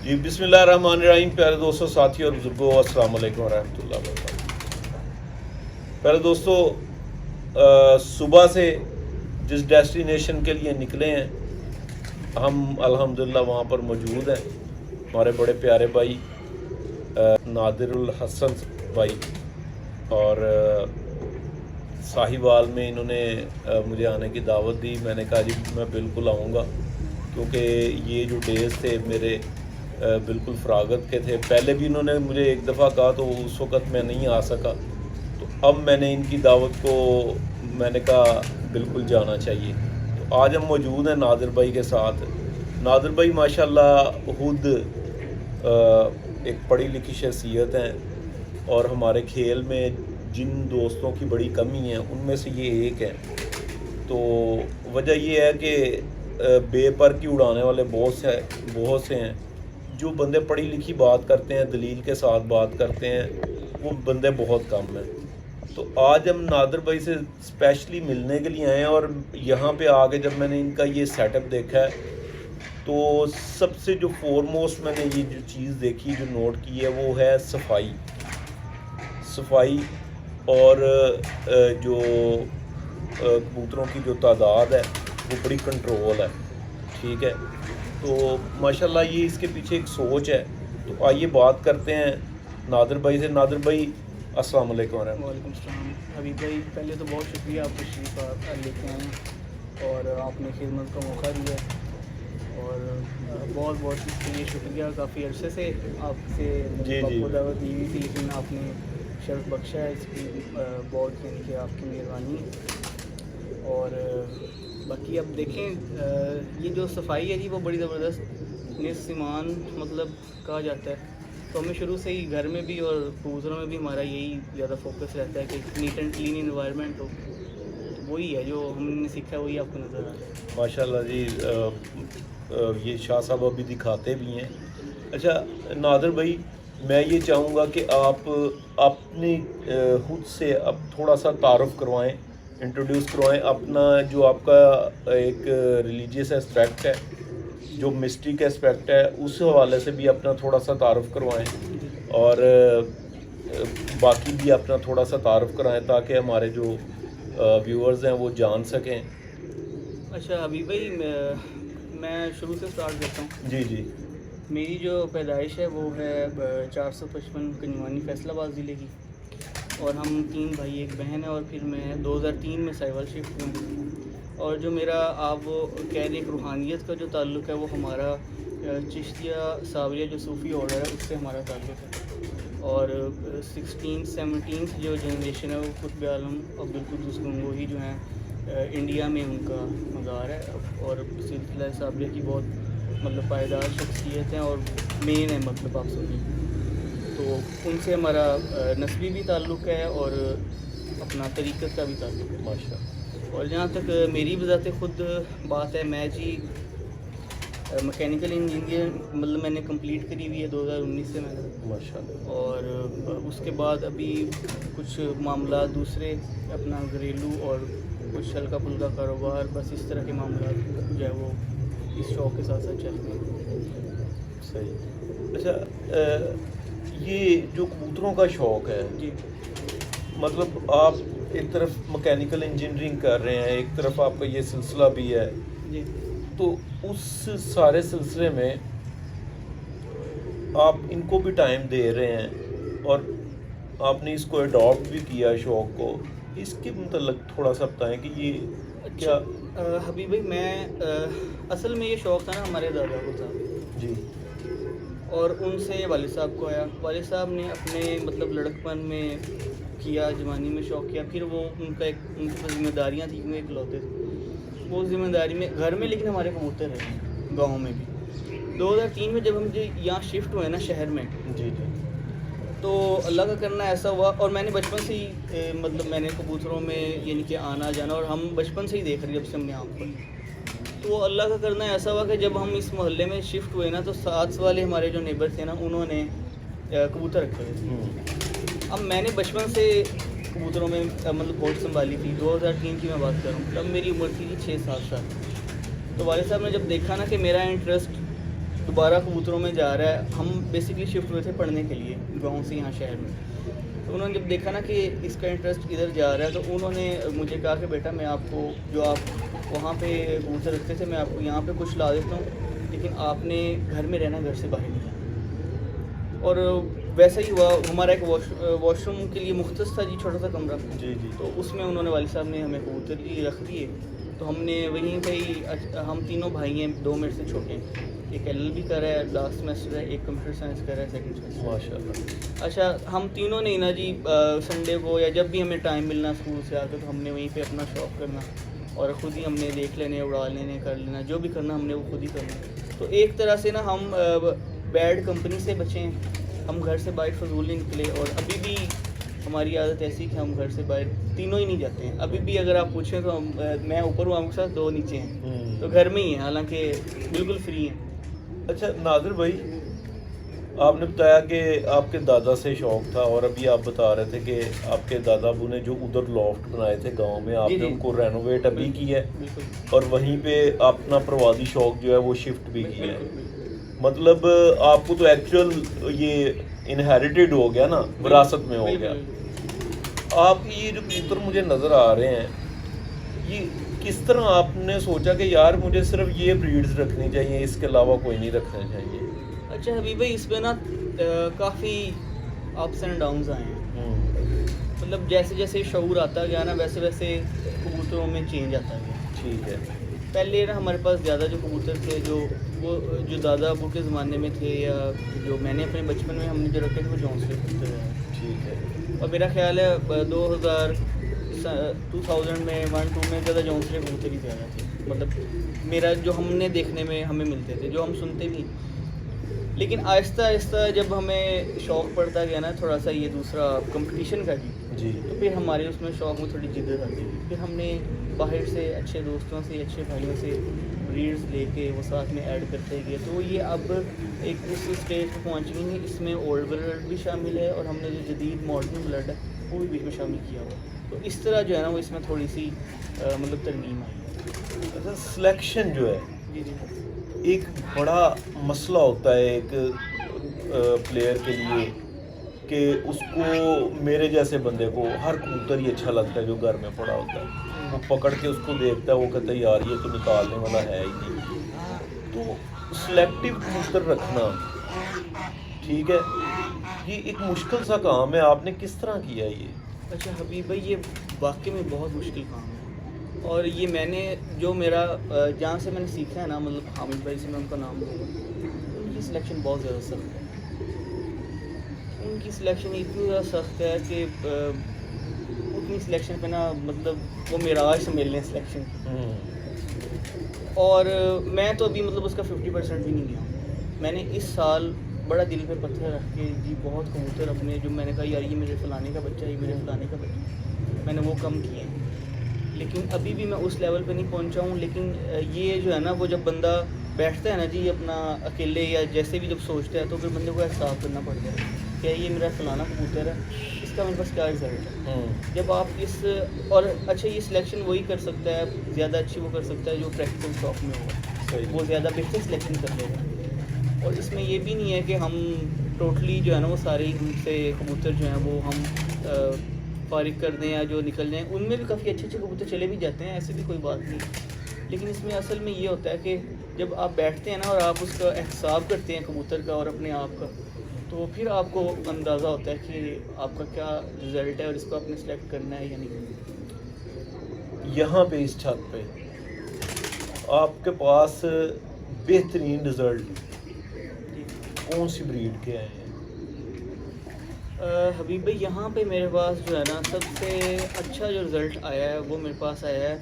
जी बिस्मिल्लाहिर्रहमानिर्रहीम। प्यारे दोस्तों, साथियों और बुजुर्गों, अस्सलाम वालेकुम रहमतुल्लाहि व बरकातहू। प्यारे दोस्तों, सुबह से जिस डेस्टिनेशन के लिए निकले हैं हम अल्हम्दुलिल्लाह वहाँ पर मौजूद हैं। हमारे बड़े प्यारे भाई नादिरुल हसन भाई और साहिवाल में इन्होंने मुझे आने की दावत दी। मैंने कहा जी मैं बिल्कुल आऊँगा, क्योंकि ये जो डेज़ थे मेरे बिल्कुल फ़रागत के थे। पहले भी इन्होंने मुझे एक दफ़ा कहा तो उस वक़्त मैं नहीं आ सका, तो अब मैंने इनकी दावत को मैंने कहा बिल्कुल जाना चाहिए। तो आज हम मौजूद हैं नादिर भाई के साथ। नादिर भाई माशाल्लाह खुद एक पढ़ी लिखी शख्सियत हैं और हमारे खेल में जिन दोस्तों की बड़ी कमी है उनमें से ये एक है। तो वजह ये है कि बेपर की उड़ाने वाले बहुत से हैं। जो बंदे पढ़ी लिखी बात करते हैं, दलील के साथ बात करते हैं, वो बंदे बहुत कम हैं। तो आज हम नादिर भाई से स्पेशली मिलने के लिए आए हैं और यहाँ पे आके जब मैंने इनका ये सेटअप देखा है तो सबसे जो फोरमोस्ट मैंने ये जो चीज़ देखी, जो नोट की है, वो है सफाई और जो कबूतरों की जो तादाद है वो बड़ी कंट्रोल है। ठीक है, तो माशाल्लाह ये इसके पीछे एक सोच है। तो आइए बात करते हैं नादिर भाई से। नादिर भाई अस्सलाम वालेकुम। वालेकुम सलाम हबीब भाई, पहले तो बहुत शुक्रिया आप तशरीफ़ लेके आए हैं और आपने खिदमत का मौका दिया और बहुत बहुत इसके लिए शुक्रिया। काफ़ी अरसे से आपसे आपको दावत दी हुई थी, लेकिन आपने शर्फ बख्शा है, इसकी बहुत यानी कि आपकी मेहरबानी। और बाकी अब देखें, ये जो सफाई है जी वो बड़ी ज़बरदस्त निस्सिमान मतलब कहा जाता है। तो हमें शुरू से ही घर में भी और कबूतरों में भी हमारा यही ज़्यादा फोकस रहता है कि नीट एंड क्लीन इन्वायरमेंट हो। तो वही है जो हमने सीखा है, वही आपको नज़र आ रहा है। माशाल्लाह जी। ये शाह साहब अभी दिखाते भी हैं। अच्छा नादिर भाई, मैं ये चाहूँगा कि आप अपनी खुद से अब थोड़ा सा तारुफ़ करवाएं, इंट्रोड्यूस करवाएं अपना, जो आपका एक रिलीजियस एस्पेक्ट है, जो मिस्टिक एस्पेक्ट है, उस हवाले से भी अपना थोड़ा सा तारुफ़ करवाएं और बाकी भी अपना थोड़ा सा तारुफ़ कराएं ताकि हमारे जो व्यूअर्स हैं वो जान सकें। अच्छा अभी भाई, मैं शुरू से स्टार्ट करता हूँ। जी जी। मेरी जो पैदाइश है वो है 455 कन्वानी फैसलाबाद ज़िले की, और हम 3 भाई 1 बहन है। और फिर मैं 2003 में साहिवाल शिफ्ट हुआ। और जो मेरा आप वो कह रहे एक रूहानियत का जो ताल्लुक़ है वो हमारा चिश्तिया सावरिया जो सूफ़ी ऑर्डर है उससे हमारा ताल्लुक़ है। और 16-17 जो जनरेशन है वो कुतुब आलम अब्दुल कुद्दूस गंगोही जो हैं इंडिया में उनका मज़ार है। और सिलसिला सावरिया की बहुत मतलब पायदार शख्सियत हैं और मेन है, मतलब आप सुनिए। तो उनसे हमारा नस्बी भी ताल्लुक़ है और अपना तरीक़त का भी ताल्लुक़ है माशाअल्लाह। और जहाँ तक मेरी बज़ात ख़ुद बात है, मैं जी मैकेनिकल इंजीनियर मतलब मैंने कंप्लीट करी हुई है 2019 से मैंने माशाअल्लाह। और उसके बाद अभी कुछ मामला दूसरे अपना घरेलू और कुछ हल्का फुल्का कारोबार, बस इस तरह के मामला जो है वो इस शौक़ के साथ साथ चलते हैं। सही। अच्छा ये जो कबूतरों का शौक़ है जी, मतलब आप एक तरफ मैकेनिकल इंजीनियरिंग कर रहे हैं, एक तरफ आपका ये सिलसिला भी है, जी। तो उस सारे सिलसिले में आप इनको भी टाइम दे रहे हैं और आपने इसको अडॉप्ट भी किया शौक़ को। इसके मतलब थोड़ा सा बताएं कि ये क्या। हबीब भाई, मैं असल में ये शौक़ था ना हमारे दादा को था जी। और उनसे वालिद साहब को आया। वालिद साहब ने अपने मतलब लड़कपन में किया, जवानी में शौक़ किया, फिर वो उनका एक उनकी पास जिम्मेदारियाँ थी क्योंकि इकलौते थे। वो ज़िम्मेदारी में घर में, लेकिन हमारे कबूतर रहे गाँव में भी। 2003 में जब हम जो यहाँ शिफ्ट हुए ना शहर में, जी जी। तो अल्लाह का करना ऐसा हुआ। और मैंने बचपन से ही मतलब मैंने कबूतरों में यानी कि आना जाना, और हम बचपन से ही देख रहे जब से हमने आँख खोली। तो अल्लाह का करना ऐसा हुआ कि जब हम इस मोहल्ले में शिफ्ट हुए ना, तो साथ वाले हमारे जो नेबर थे ना, उन्होंने कबूतर रखे हुए थे। अब मैंने बचपन से कबूतरों में मतलब होड़ संभाली थी। 2003 की मैं बात कर रहा हूँ, तब मेरी उम्र थी 6-7 साल। तो वालिद साहब ने जब देखा ना कि मेरा इंटरेस्ट दोबारा कबूतरों में जा रहा है। हम बेसिकली शिफ्ट हुए थे पढ़ने के लिए गांव से यहाँ शहर में। तो उन्होंने जब देखा ना कि इसका इंटरेस्ट इधर जा रहा है, तो उन्होंने मुझे कहा कि बेटा मैं आपको, जो आप वहाँ पे कबूतर रखते थे, मैं आपको यहाँ पे कुछ ला देता हूँ, लेकिन आपने घर में रहना, घर से बाहर नहीं जाना। और वैसा ही हुआ। हमारा एक वॉशरूम के लिए मुख्तस था जी, छोटा सा कमरा। जी जी। तो उसमें उन्होंने वाली साहब ने हमें कबूतर ही रख दिए। तो हमने वहीं पे ही, हम तीनों भाई हैं, 2 मेरे से छोटे हैं। एक LLB कर रहा है, लास्ट सेमेस्टर है, एक कंप्यूटर साइंस कर रहा है, सेकंड सेमेस्टर। माशाल्लाह। अच्छा, हम तीनों ने ना जी संडे को या जब भी हमें टाइम मिलना स्कूल से आकर, तो हमने वहीं पे अपना शौक करना और ख़ुद ही हमने देख लेने, उड़ा लेने, कर लेना, जो भी करना हमने वो खुद ही करना। तो एक तरह से ना हम बैड कंपनी से बचे हैं। हम घर से बाहर फजूल नहीं निकले, और अभी भी हमारी आदत ऐसी कि हम घर से बाहर तीनों ही नहीं जाते हैं। अभी भी अगर आप पूछें तो मैं ऊपर हूँ, आपके साथ 2 नीचे हैं, तो घर में ही हैं, हालांकि बिल्कुल फ्री हैं। अच्छा नादिर भाई, आपने बताया कि आपके दादा से शौक था, और अभी आप बता रहे थे कि आपके दादा अबू ने जो उधर लॉफ्ट बनाए थे गांव में, आपने उनको रेनोवेट अभी की है, और वहीं पे अपना प्रवासी शौक जो है वो शिफ्ट भी किया है। मतलब आपको तो एक्चुअल ये इनहेरिटेड हो गया ना, विरासत में हो गया। आप ये जो कबूतर मुझे नज़र आ रहे हैं, ये किस तरह आपने सोचा कि यार मुझे सिर्फ ये ब्रीड्स रखनी चाहिए, इसके अलावा कोई नहीं रखना चाहिए? अच्छा हबीब भाई, इसमें ना काफ़ी अप्स एंड डाउन्स आए हैं। मतलब जैसे जैसे शऊर आता गया ना, वैसे वैसे कबूतरों में चेंज आता गया। ठीक है। पहले ना हमारे पास ज़्यादा जो कबूतर थे, जो दादा अबू के ज़माने में थे, या जो मैंने अपने बचपन में हमने जो रखे थे, वो जौंसले कबूतर हैं। ठीक है। और मेरा ख्याल है 2000 में 1-2 में ज़्यादा जौंसले कबूतर ही ज़्यादा थे। मतलब मेरा जो हमने देखने में हमें मिलते थे, जो हम सुनते भी। लेकिन आहिस्ता आहिस्ता जब हमें शौक़ पड़ता गया ना थोड़ा सा ये दूसरा कंपटीशन का जी, तो फिर हमारे उसमें शौक़ में थोड़ी जिद्दत आती गई। फिर हमने बाहर से अच्छे दोस्तों से, अच्छे भाइयों से ब्रीड्स लेके वो साथ में ऐड करते गए। तो ये अब एक उस स्टेज पर पहुँच गई है, इसमें ओल्ड ब्लड भी शामिल है, और हमने जो जदीद मॉडर्न ब्लड है वो भी बीच में शामिल किया हुआ। तो इस तरह जो है ना वो इसमें थोड़ी सी मतलब तरमीम आई है। अच्छा, सिलेक्शन जो है जी जी एक बड़ा मसला होता है एक प्लेयर के लिए, कि उसको, मेरे जैसे बंदे को हर कबूतर ही अच्छा लगता है जो घर में पड़ा होता है। वो पकड़ के उसको देखता है, वो कहता है यार ये तो निकालने वाला है ही नहीं। तो सिलेक्टिव कबूतर रखना, ठीक है, ये एक मुश्किल सा काम है। आपने किस तरह किया ये? अच्छा हबीब भाई, ये वाकई में बहुत मुश्किल काम है। और ये मैंने जो मेरा जहाँ से मैंने सीखा है ना, मतलब हामिद भाई से मैं उनका नाम लूँगा, उनकी सिलेक्शन बहुत ज़्यादा सख्त है। उनकी सिलेक्शन इतनी ज़्यादा सख्त है कि उतनी सिलेक्शन पे ना, मतलब वो मेराज से मिलने सिलेक्शन। और मैं तो अभी मतलब उसका 50% भी नहीं गया। मैंने इस साल बड़ा दिल पे पत्थर रख के जी बहुत कबूतर अपने, जो मैंने कहा यार ये मेरे फलाने का बच्चा है, ये मेरे फलाने का बच्चा, मैंने वो कम किए हैं। लेकिन अभी भी मैं उस लेवल पे नहीं पहुंचा हूँ। लेकिन ये जो है ना, वो जब बंदा बैठता है ना जी अपना अकेले, या जैसे भी जब सोचता है, तो फिर बंदे को एहसास करना पड़ता है कि ये मेरा फलाना कबूतर है, इसका मेरे पास क्या रिजल्ट है। जब आप इस, और अच्छा ये सिलेक्शन वही कर सकता है, ज़्यादा अच्छी वो कर सकता है जो प्रैक्टिकल शॉप में होगा, वो ज़्यादा बेहतर सिलेक्शन कर लेगा। और इसमें ये भी नहीं है कि हम टोटली जो है ना वो सारे हमसे कबूतर जो हैं वो हम फारिग कर दें या जो निकल जाएँ। उनमें भी काफ़ी अच्छे अच्छे कबूतर चले भी जाते हैं, ऐसी भी कोई बात नहीं। लेकिन इसमें असल में ये होता है कि जब आप बैठते हैं ना और आप उसका एहसाब करते हैं कबूतर का और अपने आप का, तो फिर आपको अंदाज़ा होता है कि आपका क्या रिज़ल्ट है और इसको आपने सेलेक्ट करना है या नहीं। यहाँ पे इस छत पे आपके पास बेहतरीन रिज़ल्ट कौन सी ब्रीड के आए हैं? हबीब भाई, यहाँ पे मेरे पास जो है ना सबसे अच्छा जो रिज़ल्ट आया है वो मेरे पास आया है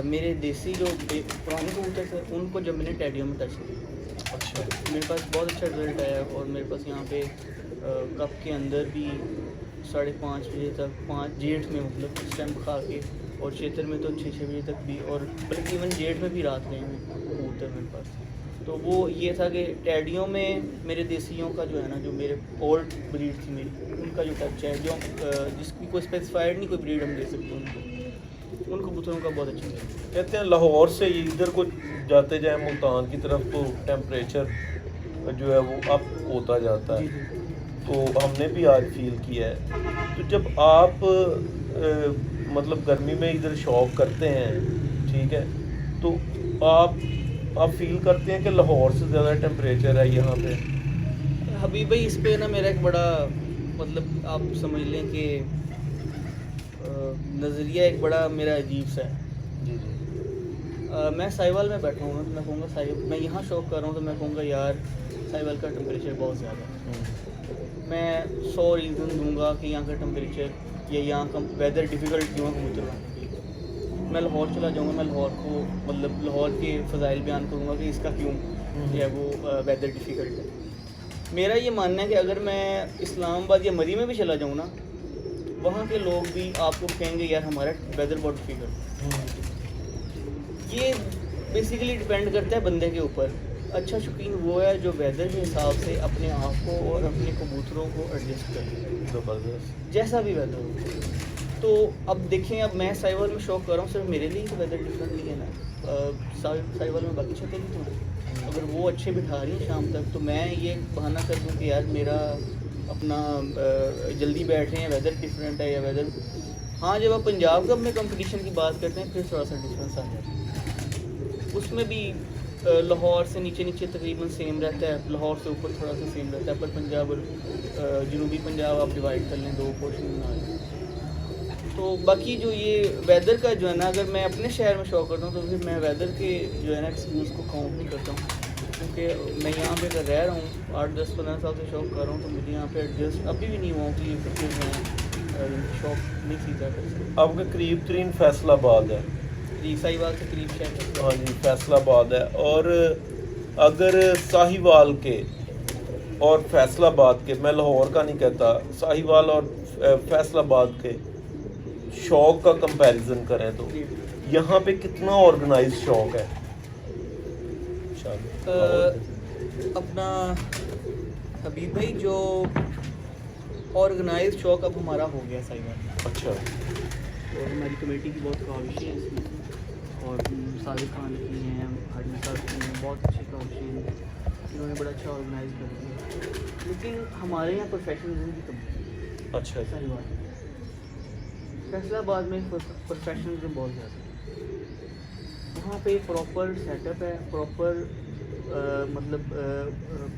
मेरे देसी जो पुराने कबूतर थे उनको जब मैंने टेडियो में टच किया। अच्छा। मेरे पास बहुत अच्छा रिज़ल्ट आया। और मेरे पास यहाँ पे कप के अंदर भी 5:30 बजे तक, 5 जेठ में मतलब इस टाइम खा के, और क्षेत्र में तो 6 बजे तक भी, और बल्कि इवन जेठ में भी रात में कबूतर मेरे पास। तो वो ये था कि टेडियों में मेरे देसियों का जो है ना, जो मेरे ओल्ड ब्रीड थी मेरी, उनका जो टच है, जो जिसकी कोई स्पेसिफाइड नहीं कोई ब्रीड हम दे सकते हैं उनको, उन कबूतरों का बहुत अच्छा है। कहते हैं लाहौर से इधर को जाते जाए मुल्तान की तरफ तो टेम्परेचर जो है वो अप होता जाता जी है, जी। तो हमने भी आज फील किया है। तो जब आप मतलब गर्मी में इधर शॉप करते हैं, ठीक है, तो आप फील करते हैं कि लाहौर से ज़्यादा टेम्परेचर है यहाँ पे? हबीब भाई इस पे ना मेरा एक बड़ा मतलब आप समझ लें कि नज़रिया एक बड़ा मेरा अजीब सा है। जी जी। मैं साहिवाल में बैठा हूँ तो मैं कहूँगा साहिब मैं यहाँ शौक कर रहा हूँ तो मैं कहूँगा यार साहिवाल का टेम्परेचर बहुत ज़्यादा है। मैं 100 रीज़न दूंगा कि यहाँ का टेम्परेचर या यहाँ का वेदर डिफ़िकल्ट क्यों है कबूतर बनाने के लिए। मैं लाहौर चला जाऊँगा, मैं लाहौर को मतलब लाहौर के फ़ज़ाइल बयान करूँगा कि इसका क्यों जो है वो वेदर डिफ़िकल्ट है। मेरा ये मानना है कि अगर मैं इस्लामाबाद या मरी में भी चला जाऊँ ना, वहाँ के लोग भी आपको कहेंगे यार हमारा वेदर बहुत डिफ़िकल्ट। ये बेसिकली डिपेंड करता है बंदे के ऊपर। अच्छा शौकीन वो है जो वेदर के हिसाब से अपने आप को और अपने कबूतरों को एडजस्ट करे, ज़बरदस्त। जैसा भी वेदर हो। तो अब देखें, अब मैं साहिवाल में शौक कर रहा हूँ, सिर्फ मेरे लिए तो वेदर डिफरेंट नहीं है ना। साहिवाल में बाकी छतें भी तो अगर वो अच्छे बिठा रही हैं शाम तक, तो मैं ये बहाना कर दूँ कि यार मेरा अपना जल्दी बैठ रहे हैं, वेदर डिफरेंट है या वेदर। हाँ, जब आप पंजाब का अपने कंपटीशन की बात करते हैं फिर थोड़ा सा डिफरेंस आ जाता है। उसमें भी लाहौर से नीचे नीचे तकरीबन सेम रहता है, लाहौर से ऊपर थोड़ा सा सेम रहता है, पर पंजाब और जनूबी पंजाब आप डिवाइड कर लें, 2 पोर्शन बना लें। तो बाकी जो ये वेदर का जो है ना, अगर मैं अपने शहर में शौक करता हूँ तो फिर मैं वेदर के जो है ना एक्सक्यूज़ को काउंट नहीं करता हूँ, क्योंकि मैं यहाँ पे अगर रह रहा हूँ 8, 10, 15 साल से शौक कर रहा हूँ, तो मुझे यहाँ पे एडजस्ट अभी भी नहीं हुआ हूँ कि फिर मैं शौक नहीं सीखा कर सकता। आपके करीब तरीन फैसलाबाद है। जी, साहिवाल से करीब शहर। हाँ जी, फैसलाबाद है। और अगर साहिवाल के और फैसलाबाद के, मैं लाहौर का नहीं कहता, साहिवाल और फैसलाबाद के शौक का कंपैरिजन करें तो यहाँ पे कितना ऑर्गेनाइज शौक है? अपना हबीब भाई जो ऑर्गेनाइज शौक अब हमारा हो गया साहिवाल में। अच्छा। और हमारी कमेटी की बहुत काविशें हैं इसमें, और सादिक खान की हैं, हाजी साहब की हैं, बहुत अच्छी काविशें हैं, इन्होंने बड़ा अच्छा ऑर्गेनाइज कर दिया। लेकिन हमारे यहाँ प्रोफेशनलिज्म की कमी है। अच्छा। साहिवाल फैसलाबाद में प्रोफेशनलिज्म बहुत ज़्यादा है। वहाँ पे प्रॉपर सेटअप है, प्रॉपर मतलब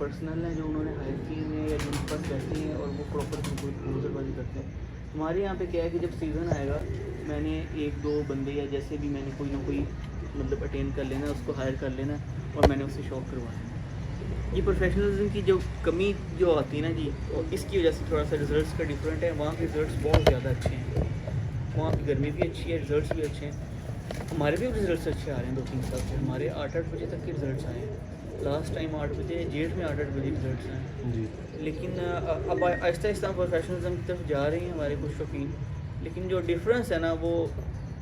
पर्सनल हैं जो उन्होंने हायर किए हैं या जिनके पास बैठे हैं, और वो प्रॉपर कबूतरबाजी करते हैं। हमारे यहाँ पे क्या है कि जब सीज़न आएगा, मैंने 1-2 बंदे या जैसे भी मैंने कोई ना कोई मतलब अटेंड कर लेना, उसको हायर कर लेना और मैंने उससे शौक करवाना। ये प्रोफेशनलिज्म की जो कमी जो आती है ना जी, और इसकी वजह से थोड़ा सा रिजल्ट्स का डिफरेंट है। वहाँ के रिजल्ट्स बहुत ज़्यादा अच्छे हैं, वहाँ की गर्मी भी अच्छी है, रिजल्ट्स भी अच्छे हैं। हमारे भी रिजल्ट्स अच्छे आ रहे हैं 2-3 साल से। हमारे 8-8 बजे तक के रिजल्ट्स आए हैं। लास्ट टाइम 8 बजे, जेठ में 8-8 बजे रिजल्ट्स आए जी। लेकिन अब आहिस्ता आहिस्ता प्रोफेशनलिज्म की तरफ जा रहे हैं हमारे कुछ शौकीन। लेकिन जो डिफरेंस है ना, वो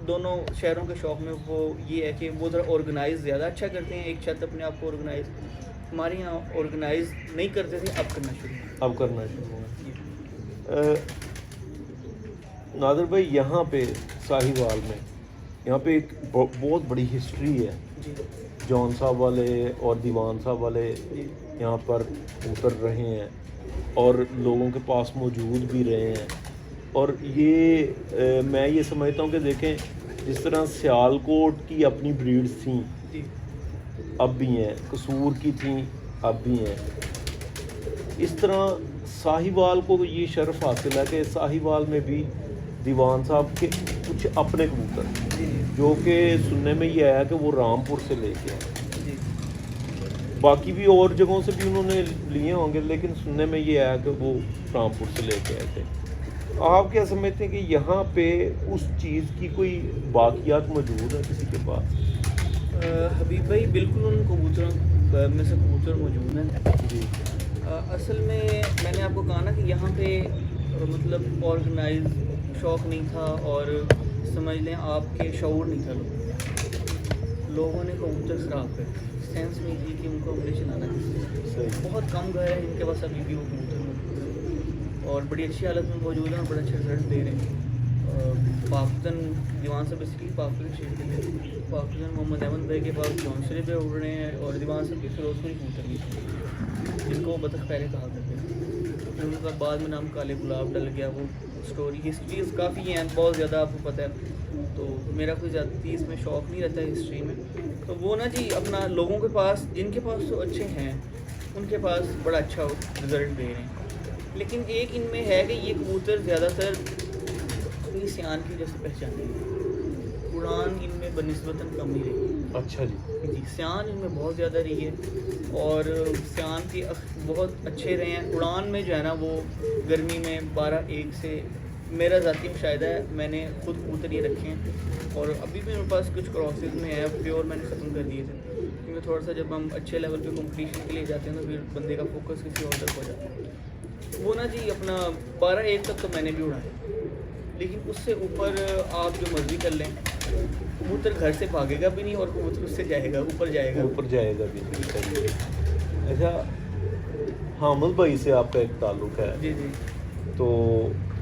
दोनों शहरों के शौक में वो ये है कि वो ज़रा ऑर्गेनाइज ज़्यादा अच्छा करते हैं, एक छत अपने आप को ऑर्गेनाइज। हमारे यहाँ ऑर्गेनाइज नहीं करते थे, अब करना शुरू अब करना शुरू हुआ। नादिर भाई, यहाँ पे साहिवाल में यहाँ पे एक बहुत बड़ी हिस्ट्री है। जी जॉन साहब वाले और दीवान साहब वाले जी यहाँ पर उतर रहे हैं और लोगों के पास मौजूद भी रहे हैं। और ये मैं ये समझता हूँ कि देखें, जिस तरह सियालकोट की अपनी ब्रीड्स थी, जी अब भी हैं, कसूर की थी, अब भी हैं, इस तरह साहिवाल को ये शर्फ हासिल है कि साहिवाल में भी दीवान साहब के कुछ अपने कबूतर, जी जो कि सुनने में ये आया कि वो रामपुर से लेके आए। जी बाकी भी और जगहों से भी उन्होंने लिए होंगे, लेकिन सुनने में ये आया कि वो रामपुर से लेके आए थे। आप क्या समझते हैं कि यहाँ पे उस चीज़ की कोई बाकियात मौजूद है किसी के पास? हबीब भाई बिल्कुल उन कबूतरों में से कबूतर मौजूद हैं जी। असल में मैंने आपको कहा ना कि यहाँ पे मतलब ऑर्गेनाइज शौक नहीं था, और समझ लें आपके शऊर नहीं था। लोगों ने कबूतर ख़राब कर दिए, सेंस नहीं थी कि उनको हमने चलाना है। सही। बहुत कम घर हैं जिनके पास अभी भी वो कबूतर मौजूद हैं और बड़ी अच्छी हालत में मौजूद हैं और बड़ा अच्छा रिजल्ट दे रहे हैं। पाकिस्तान दीवान से बेसिकली पाकिस्तान शेर के लिए पाकिस्तान मोहम्मद अहमद भाई के पास जौनसरे पे उड़ रहे हैं और दीवान से भी फिरोजपुरी कबूतर भी जिनको बतख पहले कहा करते थे। फिर उनका बाद में नाम काले गुलाब डल गया। वो स्टोरी हिस्ट्रीज काफ़ी हैं, बहुत ज़्यादा आपको पता है, तो मेरा कोई ज़्यादा इसमें शौक़ नहीं रहता है हिस्ट्री में। तो वो ना जी अपना लोगों के पास जिनके पास तो अच्छे हैं उनके पास बड़ा अच्छा रिज़ल्ट दे रहे हैं, लेकिन एक इनमें है कि ये कबूतर ज़्यादातर अपनी सियान की वजह से पहचाने हैं। उड़ान इनमें बनिस्बतन कम ही रही है। अच्छा जी। सियान इनमें बहुत ज़्यादा रही है और सियान के बहुत अच्छे रहे हैं। उड़ान में जो है ना वो गर्मी में 12-1 से मेरा ज़ाती मुशाहिदा है, मैंने खुद कबूतर ये रखे हैं और अभी भी मेरे पास कुछ क्रॉसेस में है, प्योर मैंने ख़त्म कर दिए थे क्योंकि थोड़ा सा जब हम अच्छे लेवल पे कंपटीशन के लिए जाते हैं तो फिर बंदे का फोकस किसी और तरफ हो जाता है। वो ना जी अपना 12-1 तक तो मैंने भी उड़ाया, लेकिन उससे ऊपर आप जो मर्जी कर लें कबूतर घर से भागेगा भी नहीं और कबूतर उससे जाएगा ऊपर जाएगा भी नहीं। अच्छा, हामिद भाई से आपका एक ताल्लुक़ है? जी जी। तो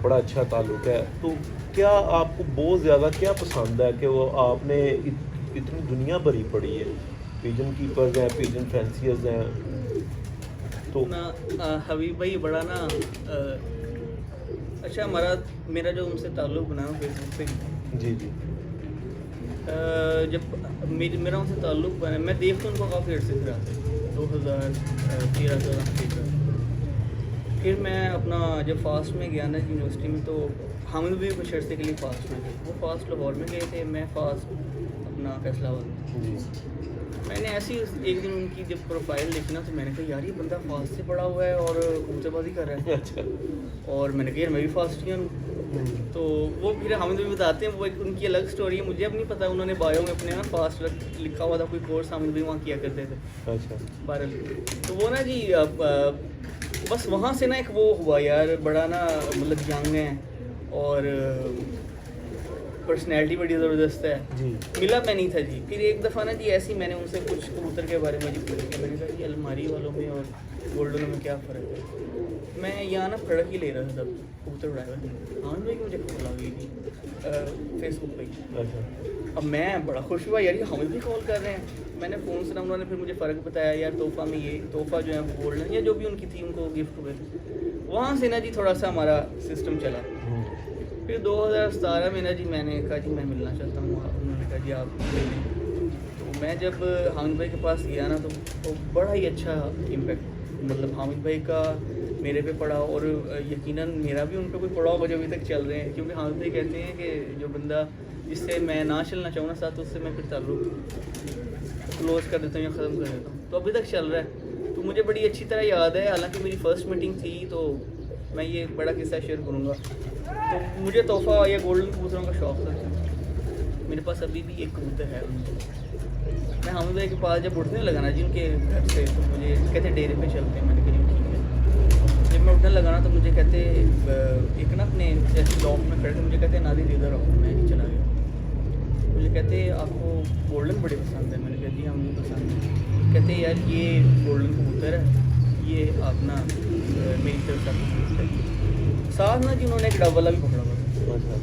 बड़ा अच्छा ताल्लुक़ है, तो क्या आपको बहुत ज़्यादा क्या पसंद है कि वो आपने इतनी दुनिया भरी पड़ी है, पिजन कीपर्स हैं, पिजन फैंसियर्स हैं, तो ना हबीब भाई बड़ा ना अच्छा मेरा जो उनसे ताल्लुक़ बना फेसबुक से जी जी। जब मेरा उनसे ताल्लुक़ बना, मैं देखता उनको काफ़ी अर्से से रहा था 2013-14 फिर मैं अपना जब फास्ट में गया ना यूनिवर्सिटी में, तो हामिद भी कुछ अर्से के लिए फास्ट में गए। वो फास्ट लाहौर में गए थे, मैं फास्ट अपना फैसलाबाद में। जी। मैंने ऐसी एक दिन उनकी जब प्रोफाइल देखी ना तो मैंने कहा यार ये बंदा फास्ट से पड़ा हुआ है और कबूतरबाजी कर रहा है। अच्छा। और मैंने कहा यार मैं भी फास्टियन हूँ। तो वो फिर हामिद भी बताते हैं, वो एक उनकी अलग स्टोरी है, मुझे अब नहीं पता, उन्होंने बायो में अपने ना फास्ट लिखा हुआ था, कोई कोर्स हामिद भी वहाँ किया करते थे। अच्छा। बहरहाल तो वो ना जी बस वहाँ से ना एक वो हुआ यार, बड़ा ना मतलब यंग है और पर्सनैलिटी बड़ी ज़बरदस्त है जी। मिला मैं नहीं था जी। फिर एक दफ़ा ना जी ऐसी मैंने उनसे कुछ कबूतर के बारे में जी पूछ किया। मैंने कहा कि अलमारी वालों में और गोल्डनों में क्या फ़र्क है। मैं यहाँ ना फड़क ही ले रहा था तब कबूतर उड़ाया हुआ। हाँ भाई मुझे कॉल आ गई थी फेसबुक पे। अच्छा। अब मैं बड़ा खुश हुआ यार ये हमें भी कॉल कर रहे हैं। मैंने फ़ोन से ना उन्होंने फिर मुझे फ़र्क बताया यार तोहफ़ा में ये तोहफ़ा जो है वो गोल्डन या जो भी उनकी थी उनको गिफ्ट हुए। वहाँ से ना जी थोड़ा सा हमारा सिस्टम चला। फिर 2017 में ना जी मैंने कहा जी मैं मिलना चाहता हूँ। उन्होंने कहा जी आप मिलें। तो मैं जब हामिद भाई के पास गया ना तो बड़ा ही अच्छा इम्पेक्ट मतलब हामिद भाई का मेरे पे पड़ा और यकीनन मेरा भी उन पर कोई पड़ा होगा जो अभी तक चल रहे हैं। क्योंकि हामिद भाई कहते हैं कि जो बंदा जिससे मैं ना चलना चाहूँ ना साथ उससे मैं फिर ताल्लुक़ क्लोज़ कर देता हूँ या ख़त्म कर देता हूँ। तो अभी तक चल रहा है। तो मुझे बड़ी अच्छी तरह याद है, हालांकि मेरी फ़र्स्ट मीटिंग थी तो मैं ये बड़ा किस्सा शेयर करूँगा। तो मुझे तोहफ़ा या गोल्डन कबूतरों का शौक़ था। मेरे पास अभी भी एक कबूतर है। मैं हामिद भाई के पास जब उठने लगा ना जी उनके घर से तो मुझे कहते डेरे पे चलते हैं। मैंने कहा ठीक है। जब मैं उठने लगा ना तो मुझे कहते एक ना अपने जैसे शॉप में खड़े थे, मुझे कहते नादिर इधर आओ। मैं नहीं चला गया। मुझे कहते आपको गोल्डन बड़े पसंद है। मैंने कहा जी हमें पसंद है। कहते यार ये गोल्डन कबूतर है, ये आप ना मेरी तरफ से साथ ना जी उन्होंने एक डब वाला भी पकड़ा हुआ था।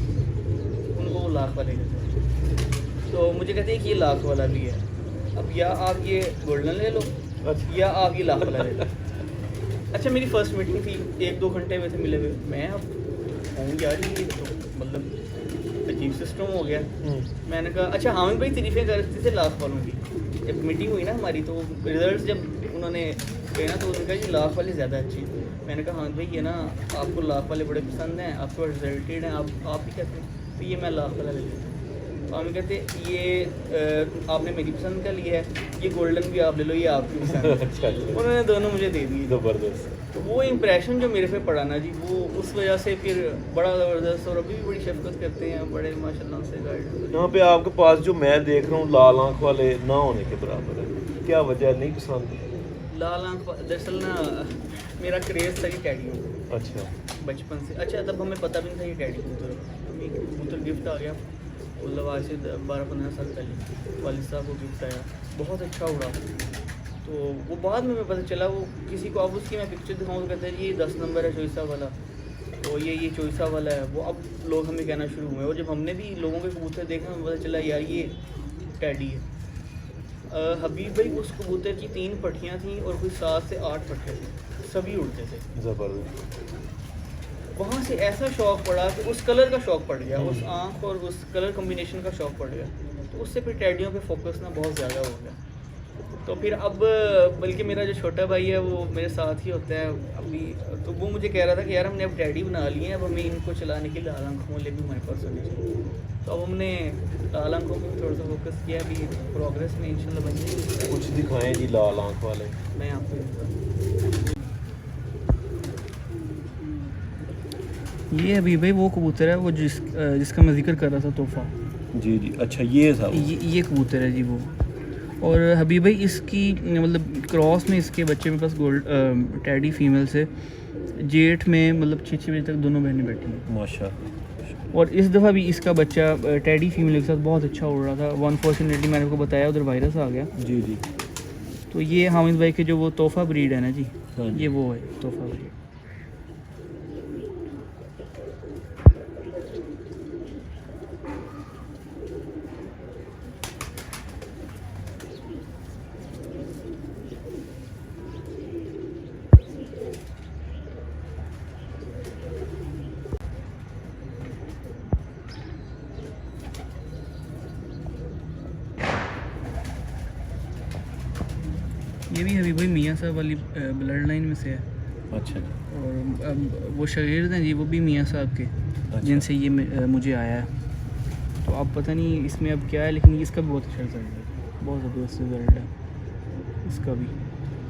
उनको वो लाख वाले कहते। तो मुझे कहते हैं कि ये लाख वाला भी है, अब या आप ये गोल्डन ले लो या आप ये लाख वाला ले लो। अच्छा मेरी फ़र्स्ट मीटिंग थी, 1-2 घंटे में थे मिले हुए। मैं अब हूँ यार ये तो मतलब अजीब सिस्टम हो गया। मैंने कहा अच्छा हामिद भाई तारीफ़ें कर रहे थे लाख वालों की। जब मीटिंग हुई ना हमारी तो रिजल्ट जब उन्होंने कहे ना तो उन्होंने कहा जी लाख वाले ज़्यादा अच्छे हैं। मैंने कहा हाँ भाई ये ना आपको लाख वाले बड़े पसंद हैं, आपको रिजल्टेड हैं, आप भी कहते हैं तो ये मैं लाख वाला ले लेता हूँ। तो हम कहते ये आपने मेरी पसंद का लिया है, ये गोल्डन भी आप ले लो, ये आपकी पसंद है। अच्छा। उन्होंने दोनों मुझे दे दिए। ज़बरदस्त। तो वो इम्प्रेशन जो मेरे पे पड़ा ना जी वो उस वजह से फिर बड़ा ज़बरदस्त और अभी भी बड़ी शफकत करते हैं, बड़े माशाल्लाह से गाइड। यहाँ पे आपके पास जो मैं देख रहा हूँ लाल आँख वाले ना होने के बराबर है, क्या वजह है? नहीं पसंद? लाल आँख दरअसल ना मेरा क्रेज़ था कि टैडियों का। अच्छा। बचपन से। अच्छा तब हमें पता भी नहीं था कि टैडी कबूतर, हमें कबूतर गिफ्ट आ गया मतलब आज से 12-15 साल पहले वालिद साहब को गिफ्ट आया, बहुत अच्छा उड़ा। तो वो बाद में पता चला वो किसी को अब उसकी मैं पिक्चर दिखाऊँ तो कहते हैं ये 10 नंबर है शोइसा वाला, तो ये चोइसा वाला है वो, अब लोग हमें कहना शुरू हुए, और जब हमने भी लोगों के कबूतर देखे हमें पता चला यार ये टैडी है। हबीब भाई उस कबूतर की 3 पट्टियाँ थीं और कोई 7 से 8 पट्टे थे, सभी उड़ते थे। ज़बरदस्त। वहाँ से ऐसा शौक पड़ा कि उस कलर का शौक पड़ गया, उस आँख और उस कलर कम्बिनेशन का शौक पड़ गया, तो उससे फिर टैडियों पे फोकस ना बहुत ज़्यादा हो गया। तो फिर अब बल्कि मेरा जो छोटा भाई है वो मेरे साथ ही होता है अभी, तो वो मुझे कह रहा था कि यार हमने अब टैडी बना लिए हैं, अब हमें इनको चलाने के लिए लाल आंखों वाले भी हमारे पास होने चाहिए। तो अब हमने लाल आंखों पर थोड़ा सा फोकस किया, अभी प्रोग्रेस में इंशाल्लाह बन जाएगी। कुछ दिखाएं जी लाल आंख वाले। मैं आपको ये अभी भाई वो कबूतर है वो जिसका मैं जिक्र कर रहा था, तोहफा। जी जी, अच्छा ये था वो। ये कबूतर है जी वो। और हबीब भाई इसकी मतलब क्रॉस में इसके बच्चे मेरे पास गोल्ड टैडी फीमेल से जेठ में मतलब 6 बजे तक दोनों बहनें बैठी हैं माशाल्लाह। और इस दफ़ा भी इसका बच्चा टैडी फीमेल के साथ बहुत अच्छा उड़ रहा था। अनफॉर्चुनेटली मैंने आपको बताया उधर वायरस आ गया। जी जी। तो ये हामिद भाई के जो वो तोहफा ब्रीड है ना जी, हाँ जी। ये वो है तोहफा ब्रीड। ये भी हबीब भाई मियाँ साहब वाली ब्लड लाइन में से है। अच्छा जी। और वो शागिर्द हैं जी, वो भी मियाँ साहब के, जिनसे ये मुझे आया है। तो अब पता नहीं इसमें अब क्या है, लेकिन इसका भी बहुत अच्छा रिजल्ट है, बहुत ज़बरदस्त रिजल्ट है इसका भी।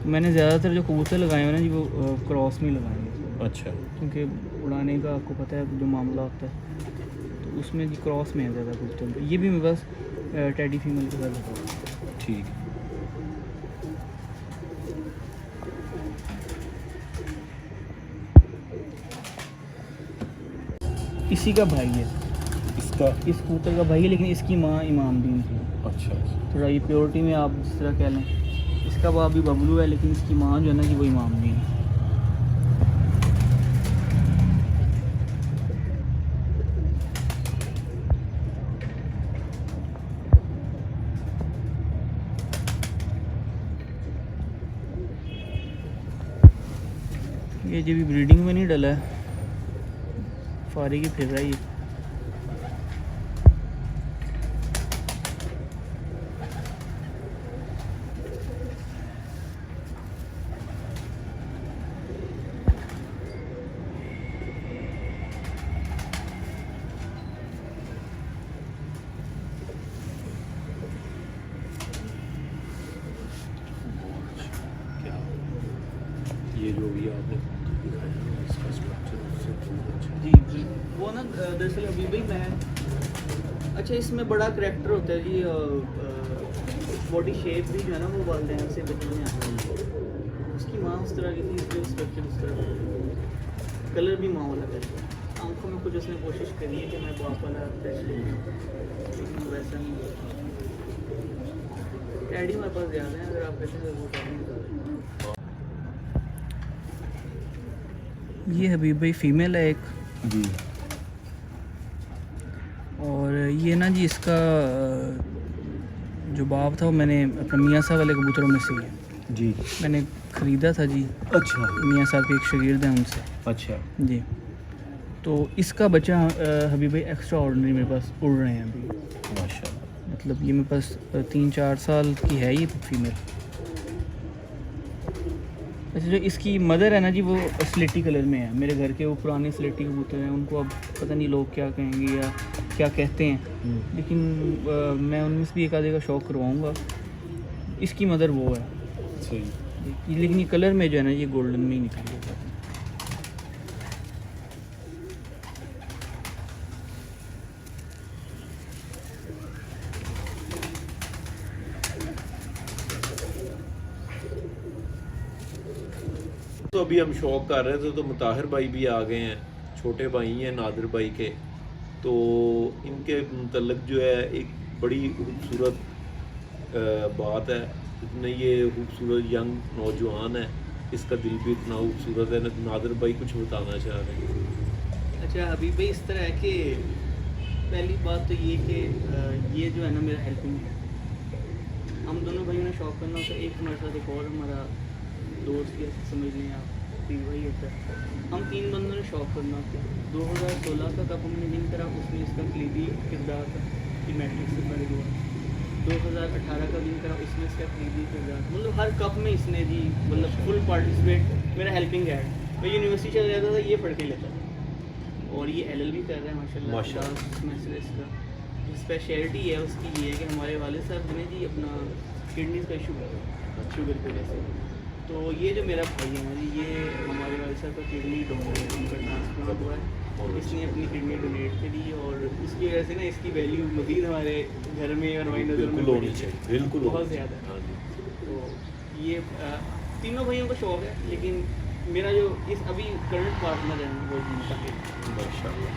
तो मैंने ज़्यादातर जो कबूतर लगाए हैं ना जी वो क्रॉस में लगाए हैं। अच्छा। क्योंकि उड़ाने का आपको पता है जो मामला होता है, तो उसमें जी क्रॉस में है ज़्यादा कबूतर। ये भी मेरे पास टैडी फीमेल के साथ लगाओ। ठीक। इसी का भाई है, इसका इस कबूतर का भाई है, लेकिन इसकी माँ इमाम दीन थी। अच्छा। थोड़ा ये प्योरिटी में आप जिस तरह कह लें। इसका बाप भी बबलू है, लेकिन इसकी माँ जो है ना कि वो इमाम दीन है। ये जब भी ब्रीडिंग में नहीं डला है, फारी की फिर रहा है ये। ये जो भी आपने दिखाया इसका स्ट्रक्चर उससे बहुत अच्छा। जी वो ना दरअसल अभी भाई मैं, अच्छा इसमें बड़ा करैक्टर होता है जी, बॉडी शेप भी जो है ना वो वालिदैन से बची में आती है। उसकी माँ उस तरह की थी, इसलिए स्ट्रक्चर उस तरह का, कलर भी माँ वाला है। आंखों में कुछ उसने कोशिश करी है कि मैं बाप वाला फ्रेश लेकिन वैसा नहीं हुआ। टैडी हमारे पास ज़्यादा है, अगर आप कहते हैं वो टैडी। ये हबीब भाई फीमेल है एक जी। और ये ना जी इसका जो बाप था वो मैंने अपने मियाँ साहब वाले कबूतरों में से ही है जी। मैंने ख़रीदा था जी। अच्छा। मियाँ साहब के एक शागिर्द हैं उनसे। अच्छा जी। तो इसका बच्चा हबीब भाई एक्स्ट्रा ऑर्डिनरी मेरे पास उड़ रहे हैं अभी, माशाल्लाह। मतलब ये मेरे पास 3-4 साल की है ये फीमेल। अच्छा जो इसकी मदर है ना जी वो स्लेटी कलर में है। मेरे घर के वो पुराने स्लेटी कबूतर हैं, उनको अब पता नहीं लोग क्या कहेंगे या क्या कहते हैं, लेकिन मैं उनमें से भी एक आधे का शौक़ करवाऊँगा। इसकी मदर वो है सही। लेकिन ये कलर में जो है ना ये गोल्डन में ही निकल गया। तो अभी हम शौक कर रहे थे तो मुताहिर भाई भी आ गए हैं, छोटे भाई हैं नादिर भाई के। तो इनके मतलब जो है एक बड़ी खूबसूरत बात है, इतने ये खूबसूरत यंग नौजवान है, इसका दिल भी इतना खूबसूरत है। नादिर भाई कुछ बताना चाह रहे हैं। अच्छा हबीब भाई, इस तरह है कि पहली बात तो ये कि ये जो है ना मेरा हेल्पिंग है। हम दोनों भाइयों ने शौक करना होता है। एक हमारे साथ एक और हमारा दोस्त या समझ लें आप, तीन भाई होता है। हम तीन बंदों ने शौक करना होता है। 2016 का कप हमने विन करा, उसमें इसका कलीदी किरदार था कि मैट्रिक्स से पहले हुआ। 2018 का विन करा, उसमें इसका कलीदी किरदार था। मतलब हर कप में इसने जी मतलब फुल पार्टिसिपेट, मेरा हेल्पिंग है। मैं यूनिवर्सिटी चला जाता था, ये पढ़ के लेता था। और ये LLB कर रहा है माशाल्लाह। सेमेस्टर इसका स्पेशलिटी है उसकी ये है कि हमारे वाले साहब ने जी अपना किडनीज का शुगर की वजह से, तो ये जो मेरा भाई है ना जी, ये हमारे वाले साहब का किडनी डोनर है, उनका ट्रांसप्लांट हुआ है और इसने अपनी किडनी डोनेट करी और इसकी वजह से ना इसकी वैल्यू मज़ीद हमारे घर में और हमारी नज़र में बिल्कुल होनी चाहिए, बिल्कुल बहुत ज़्यादा। तो ये तीनों भाइयों का शौक़ है, लेकिन मेरा जो इस अभी करंट पार्टनर है वो माशाल्लाह।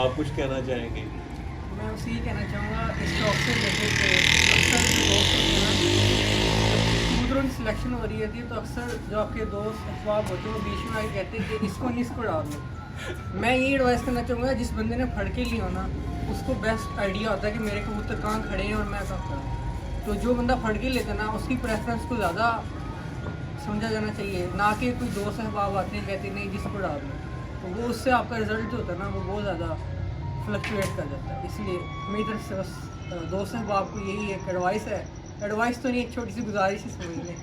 आप कुछ कहना चाहेंगे? मैं उसे ये कहना चाहूँगा इस शौक से रिलेटेड कि अक्सर जो दोस्त होते हैं ना, जब कबूतरों की सिलेक्शन हो रही होती है तो अक्सर जो आपके दोस्त अहबाब होते हैं वो बीच में आके कहते हैं कि इसको नहीं इसको डाल दो। मैं ये एडवाइस करना चाहूँगा, जिस बंदे ने फड़ के लिया हो ना उसको बेस्ट आइडिया होता है कि मेरे कबूतर कहाँ खड़े हैं और मैं कहाँ खड़ा हूँ। तो जो बंदा फड़ के लेता है ना उसकी प्रेफरेंस को ज़्यादा समझा जाना चाहिए, ना कि कोई दोस्त अहबाब आते हैं कहते नहीं जिसको डाल दो, तो वो उससे आपका रिजल्ट जो होता है ना वो बहुत ज़्यादा फ्लक्चुएट कर जाता है। इसलिए मेरी तरफ से बस दोस्त अहबाब को यही एक एडवाइस है, एडवाइस तो नहीं, एक छोटी सी गुजारिश ही समझ लें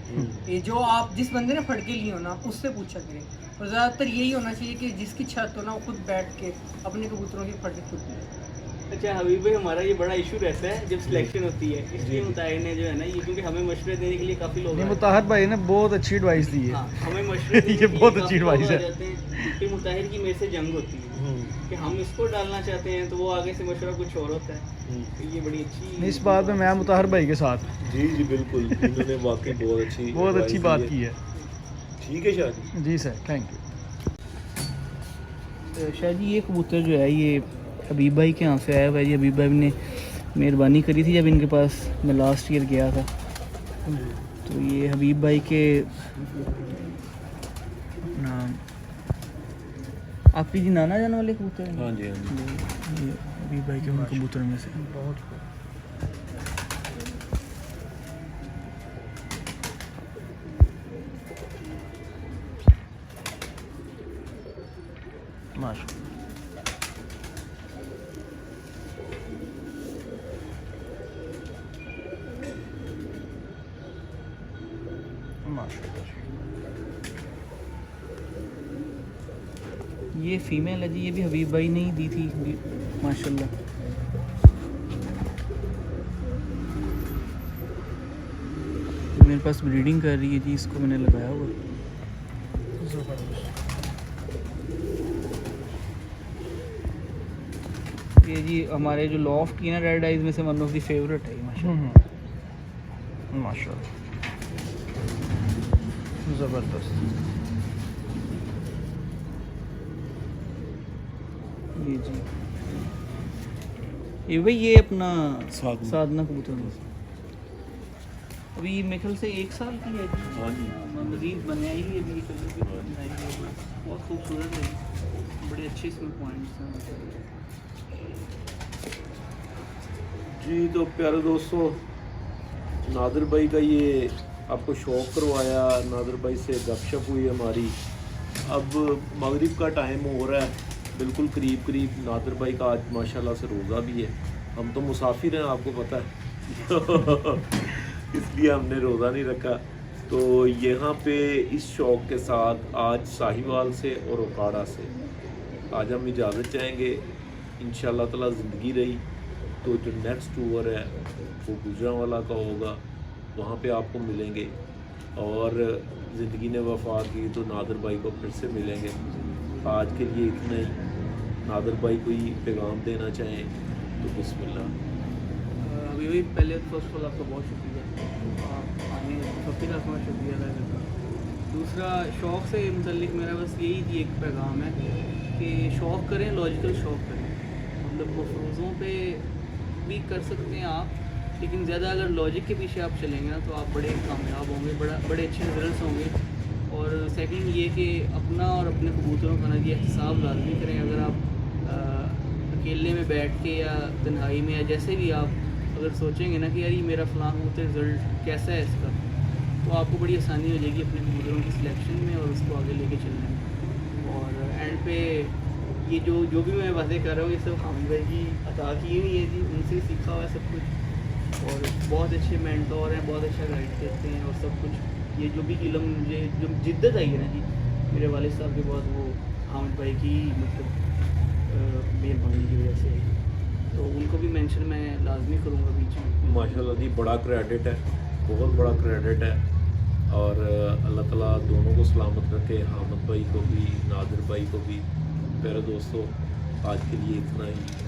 कि जो आप जिस बंदे ने फड़ के लिए हो ना उससे पूछा करें। और ज़्यादातर यही होना चाहिए कि जिसकी छत हो ना वो खुद बैठ के अपने कबूतरों की फड़ के खुद ले। अच्छा हबीब भाई, हमारा ये बड़ा इशू रहता है जब सिलेक्शन होती है, इसलिए मुताहिर ने जो है ना ये, क्योंकि हमें मशवरे देने के लिए काफ़ी लोग नहीं, मुताहिर भाई ने बहुत अच्छी एडवाइस दी है। हाँ, हमें मशवरे देने ये के लिए बहुत काफ़ी अच्छी लोग एडवाइस आ है। जाते हैं। फिर मुताहिर की मेरे से जंग होती है कि हम इसको डालना चाहते हैं तो वो आगे से मशवरा कुछ और होता है। तो ये बड़ी अच्छी नहीं, इस बात में मैं मुताहिर भाई के साथ। जी जी बिल्कुल, इन्होंने वाकई बहुत अच्छी बात की है। ठीक है शादी जी सर, थैंक यू। शायद जी ये कबूतर जो है ये हबीब भाई के यहाँ से आया हुआ है। ये हबीब भाई ने मेहरबानी करी थी जब इनके पास मैं लास्ट ईयर गया था। तो ये हबीब भाई के नाम आपकी जी नाना जान वाले कबूतर हैं? हाँ जी हाँ जी। ये हबीब भाई के उन कबूतर में से बहुत माशाल्लाह। ये फीमेल है जी, ये भी हबीब भाई ने ही दी थी माशाल्लाह। मेरे पास ब्रीडिंग कर रही है जी, इसको मैंने लगाया हुआ। ये जी हमारे जो लॉफ्ट की ना रेड आइज में से वन ऑफ द फेवरेट है माशाल्लाह। माशाल्लाह, ज़बरदस्त। जी जी ये भाई ये अपना साधना कबूतर में से अभी मेरे ख्याल से 1 साल की है जी। हाँ जी। मजीद बनाई ही है अभी, कलर भी बनाई है, बहुत खूबसूरत है, बड़े अच्छे इसमें पॉइंट्स हैं। जी तो प्यारे दोस्तों, नादिर भाई का ये आपको शौक़ करवाया, नादिर भाई से गपशप हुई हमारी। अब मगरिब का टाइम हो रहा है, बिल्कुल करीब नादिर भाई का आज माशाल्लाह से रोज़ा भी है। हम तो मुसाफिर हैं, आपको पता है इसलिए हमने रोज़ा नहीं रखा। तो यहाँ पे इस शौक़ के साथ आज साहिवाल से और ओकाड़ा से आज हम इजाज़त चाहेंगे। इंशाअल्लाह ताला ज़िंदगी रही तो जो नेक्स्ट टूर है वो गुजरांवाला का होगा, वहाँ पे आपको मिलेंगे। और ज़िंदगी ने वफा की तो नादिर भाई को फिर से मिलेंगे। आज के लिए इतना ही। नादिर भाई कोई पैगाम देना चाहें तो बिस्मिल्लाह। अभी भी पहले फर्स्ट ऑफ ऑल आपका बहुत शुक्रिया, आप आने तो फिर आपका शुक्रिया अदा करता हूँ। दूसरा शौक़ से मुतल्लिक मेरा बस यही एक पैगाम है कि शौक़ करें, लॉजिकल शौक़ करें। मतलब मफरूज़ों पे भी कर सकते हैं आप, लेकिन ज़्यादा अगर लॉजिक के पीछे आप चलेंगे ना तो आप बड़े कामयाब होंगे, बड़े अच्छे रिजल्ट्स होंगे। और सेकंड ये कि अपना और अपने कबूतरों का ना जी एहतसाब लाजमी करें। अगर आप अकेले में बैठ के या तन्हाई में या जैसे भी आप अगर सोचेंगे ना कि यार ये मेरा फ़लाँ कबूतर रिज़ल्ट कैसा है इसका, तो आपको बड़ी आसानी हो जाएगी अपने कबूतरों की सिलेक्शन में और उसको आगे लेके चलने में। और एंड पे ये जो भी मैं बातें कर रहा हूँ ये सब हामिद भाई की अता की हुई है जी, उनसे ही सीखा हुआ है सब कुछ। और बहुत अच्छे मेंटोर हैं, बहुत अच्छा गाइड करते हैं और सब कुछ। ये जो भी इल्म मुझे जो जिद्दत आई है ना जी मेरे वालिद साहब के बाद, वो हामिद भाई की मतलब मेहरबानी की वजह से है। तो उनको भी मेंशन मैं लाजमी करूँगा बीच में। माशाल्लाह जी बड़ा क्रेडिट है, बहुत बड़ा क्रेडिट है। और अल्लाह ताला दोनों को सलामत रखे, हामिद भाई को भी, नादिर भाई को भी। मेरे दोस्तों आज के लिए इतना ही।